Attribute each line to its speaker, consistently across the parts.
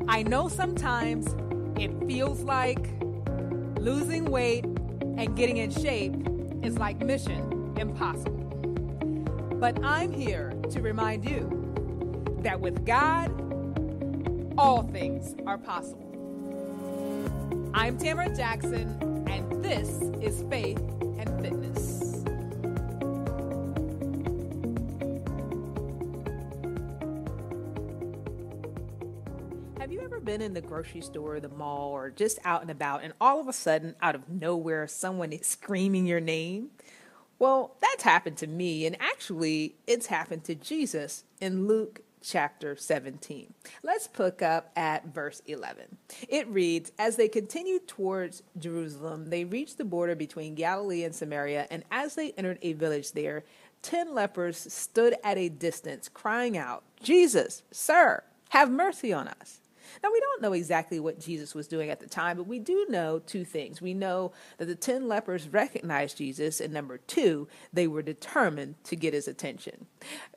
Speaker 1: I know sometimes it feels like losing weight and getting in shape is like mission impossible. But I'm here to remind you that with God, all things are possible. I'm Tamara Jackson, and this is Faith and Fitness. Have you ever been in the grocery store, the mall, or just out and about, and all of a sudden, out of nowhere, someone is screaming your name? Well, that's happened to me, and actually, it's happened to Jesus in Luke chapter 17. Let's pick up at verse 11. It reads, "As they continued towards Jerusalem, they reached the border between Galilee and Samaria, and as they entered a village there, 10 lepers stood at a distance, crying out, 'Jesus, sir, have mercy on us.'" Now, we don't know exactly what Jesus was doing at the time, but we do know two things. We know that the 10 lepers recognized Jesus, and number two, they were determined to get his attention.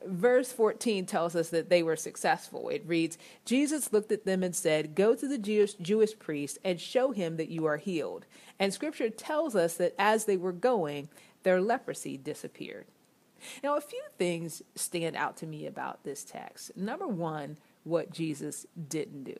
Speaker 1: Verse 14 tells us that they were successful. It reads, "Jesus looked at them and said, 'Go to the Jewish priest and show him that you are healed.' And scripture tells us that as they were going, their leprosy disappeared." Now, a few things stand out to me about this text. Number one, what Jesus didn't do.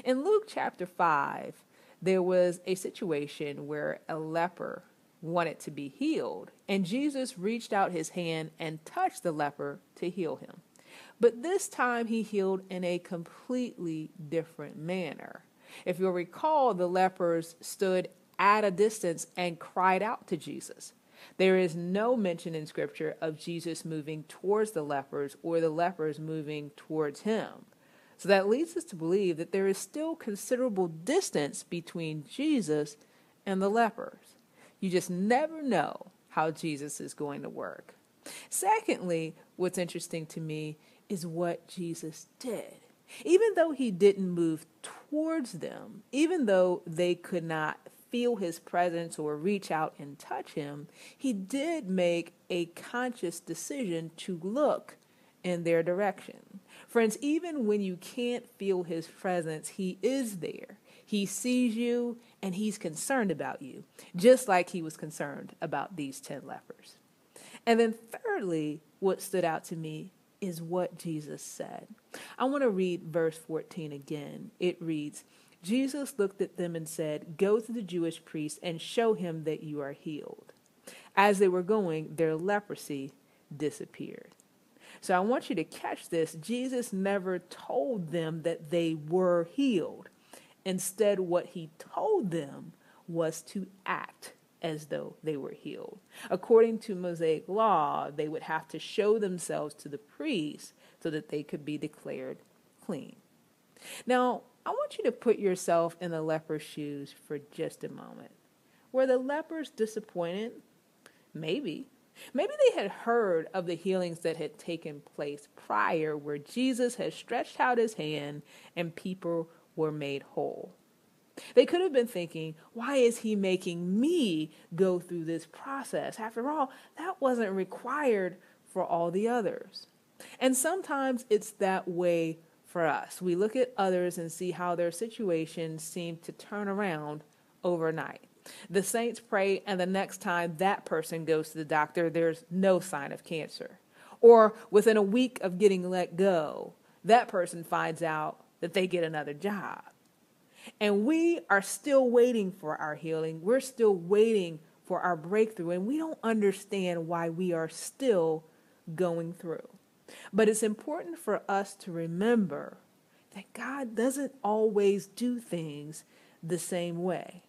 Speaker 1: In Luke chapter 5, there was a situation where a leper wanted to be healed, and Jesus reached out his hand and touched the leper to heal him. But this time he healed in a completely different manner. If you'll recall, the lepers stood at a distance and cried out to Jesus. There is no mention in Scripture of Jesus moving towards the lepers or the lepers moving towards him. So that leads us to believe that there is still considerable distance between Jesus and the lepers. You just never know how Jesus is going to work. Secondly, what's interesting to me is what Jesus did. Even though he didn't move towards them, even though they could not feel his presence or reach out and touch him, he did make a conscious decision to look in their direction. Friends, even when you can't feel his presence, he is there. He sees you and he's concerned about you, just like he was concerned about these 10 lepers. And then thirdly, what stood out to me is what Jesus said. I want to read verse 14 again. It reads, "Jesus looked at them and said, 'Go to the Jewish priest and show him that you are healed.' As they were going, their leprosy disappeared." So I want you to catch this. Jesus never told them that they were healed. Instead, what he told them was to act as though they were healed. According to Mosaic law, they would have to show themselves to the priest so that they could be declared clean. Now, I want you to put yourself in the leper's shoes for just a moment. Were the lepers disappointed? Maybe. Maybe they had heard of the healings that had taken place prior, where Jesus had stretched out his hand and people were made whole. They could have been thinking, why is he making me go through this process? After all, that wasn't required for all the others. And sometimes it's that way for us. We look at others and see how their situations seem to turn around overnight. The saints pray, and the next time that person goes to the doctor, there's no sign of cancer. Or within a week of getting let go, that person finds out that they get another job. And we are still waiting for our healing. We're still waiting for our breakthrough, and we don't understand why we are still going through. But it's important for us to remember that God doesn't always do things the same way.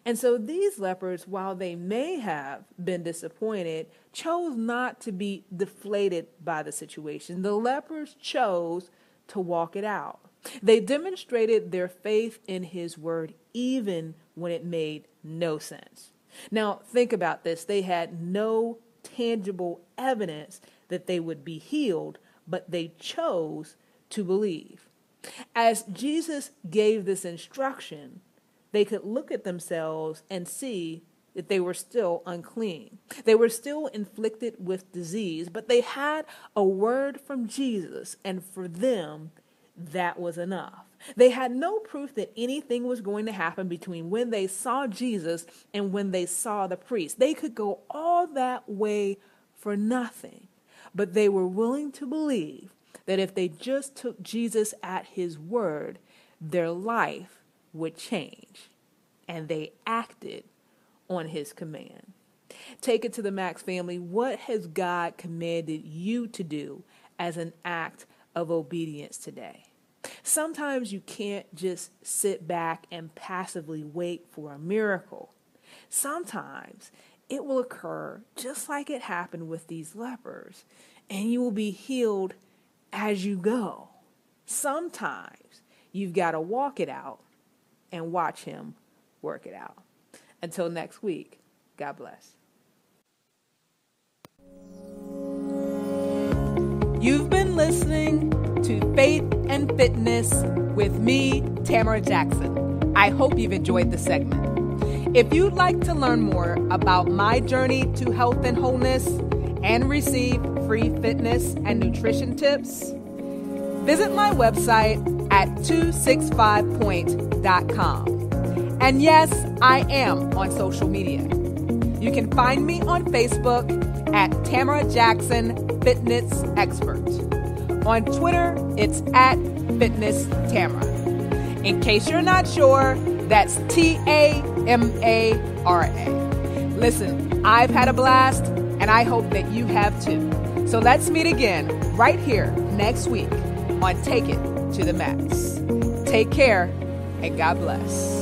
Speaker 1: And so these lepers, while they may have been disappointed, chose not to be deflated by the situation. The lepers chose to walk it out. They demonstrated their faith in his word even when it made no sense. Now, think about this. They had no tangible evidence that they would be healed, but they chose to believe. As Jesus gave this instruction, they could look at themselves and see that they were still unclean. They were still inflicted with disease, but they had a word from Jesus, and for them, that was enough. They had no proof that anything was going to happen between when they saw Jesus and when they saw the priest. They could go all that way for nothing, but they were willing to believe that if they just took Jesus at his word, their life would change, and they acted on his command. Take it to the Maxx family. What has God commanded you to do as an act of obedience today? Sometimes you can't just sit back and passively wait for a miracle. Sometimes it will occur just like it happened with these lepers, and you will be healed as you go. Sometimes you've got to walk it out and watch him work it out. Until next week, God bless. You've been listening to Faith and Fitness with me, Tamara Jackson. I hope you've enjoyed the segment. If you'd like to learn more about my journey to health and wholeness and receive free fitness and nutrition tips, visit my website at 265point.com. And yes, I am on social media. You can find me on Facebook at Tamara Jackson Fitness Expert. On Twitter, it's at Fitness Tamara. In case you're not sure, that's TAMARA. Listen, I've had a blast, and I hope that you have too. So let's meet again right here next week on Take It to the Max. Take care, and God bless.